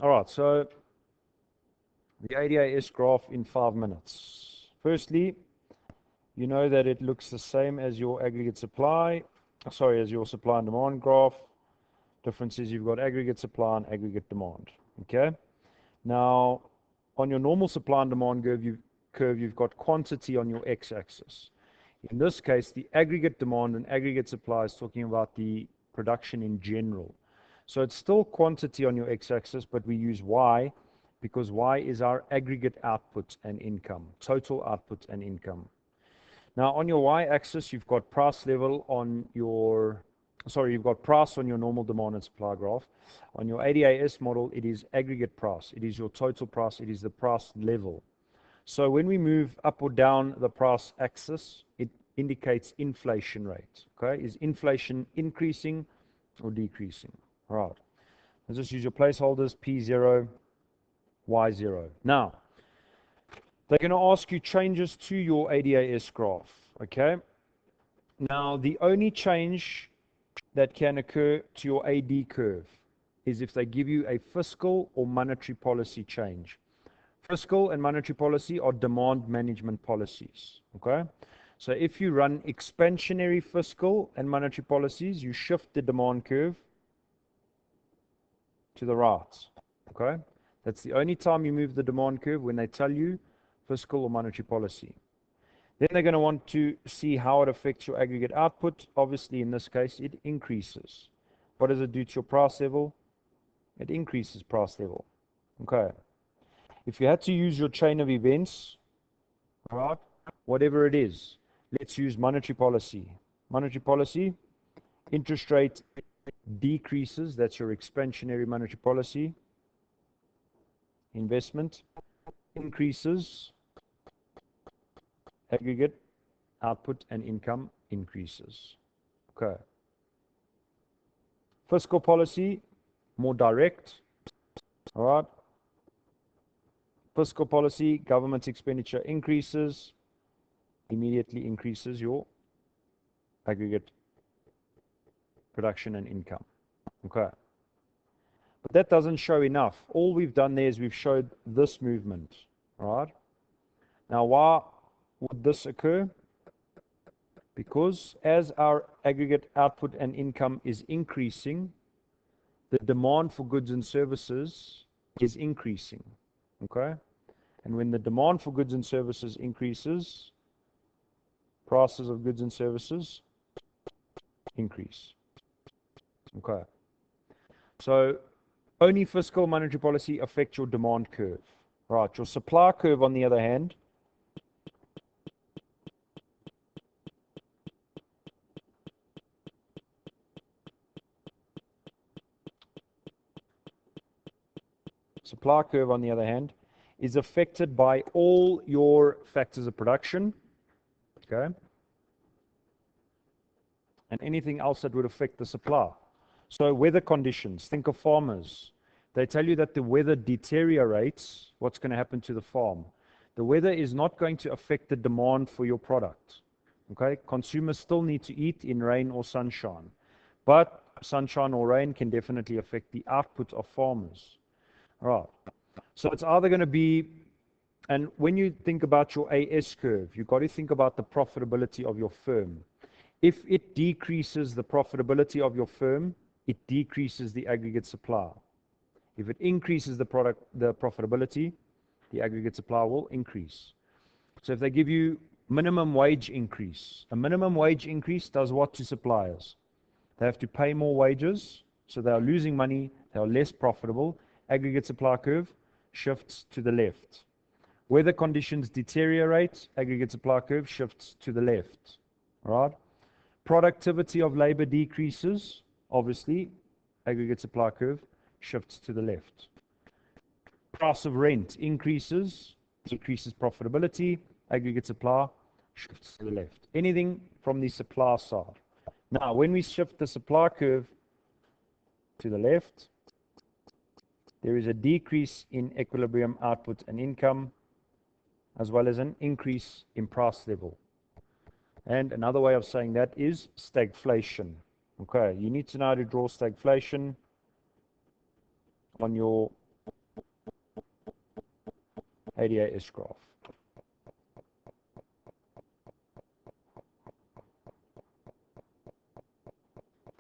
All right, so the ADAS graph in 5 minutes. Firstly, you know that it looks the same as your aggregate supply, as your supply and demand graph. Difference is you've got aggregate supply and aggregate demand. Okay. Now, on your normal supply and demand curve, you've got quantity on your x-axis. In this case, the aggregate demand and aggregate supply is talking about the production in general. So it's still quantity on your x-axis, but we use y because y is our aggregate output and income, total output and income. Now on your y-axis, you've got price level on your, you've got price on your normal demand and supply graph. On your ADAS model, it is aggregate price. It is your total price. It is the price level. So when we move up or down the price axis, it indicates inflation rate. Okay, is inflation increasing or decreasing? All right. Let's just use your placeholders P0, Y0. Now, they're going to ask you changes to your ADAS graph. Okay. Now, the only change that can occur to your AD curve is if they give you a fiscal or monetary policy change. Fiscal and monetary policy are demand management policies. Okay. So if you run expansionary fiscal and monetary policies, you shift the demand curve to the right. Okay. That's the only time you move the demand curve, when they tell you fiscal or monetary policy. Then they're going to want to see how it affects your aggregate output. Obviously, in this case, it increases. What does it do to your price level? It increases price level. Okay. If you had to use your chain of events, right, whatever it is, let's use monetary policy. Monetary policy, interest rate decreases. That's your expansionary monetary policy. Investment increases. Aggregate output and income increases. Okay. Fiscal policy, more direct. All right. Fiscal policy, government expenditure increases, immediately increases your aggregate production and income. Okay. But that doesn't show enough. All we've done there is we've showed this movement. All right. Now, why would this occur? Because as our aggregate output and income is increasing, the demand for goods and services is increasing. Okay? And when the demand for goods and services increases, prices of goods and services increase. Okay. So only fiscal monetary policy affects your demand curve. Right. Your supply curve, on the other hand, is affected by all your factors of production, okay, and anything else that would affect the supply. So weather conditions, think of farmers. They tell you that the weather deteriorates, what's going to happen to the farm? The weather is not going to affect the demand for your product. Okay, consumers still need to eat in rain or sunshine, but sunshine or rain can definitely affect the output of farmers. Right. So it's either going to be, and when you think about your AS curve, you've got to think about the profitability of your firm. If it decreases the profitability of your firm, it decreases the aggregate supply. If it increases the profitability, the aggregate supply will increase. So if they give you minimum wage increase, a minimum wage increase does what to suppliers? They have to pay more wages, so they are losing money, they are less profitable. Aggregate supply curve shifts to the left. Weather conditions deteriorate, aggregate supply curve shifts to the left. Right? Productivity of labor decreases, obviously, aggregate supply curve shifts to the left. Price of rent increases, decreases profitability, aggregate supply shifts to the left. Anything from the supply side. Now, when we shift the supply curve to the left, there is a decrease in equilibrium output and income, as well as an increase in price level. And another way of saying that is stagflation. Okay, you need to know how to draw stagflation on your ADA-S graph.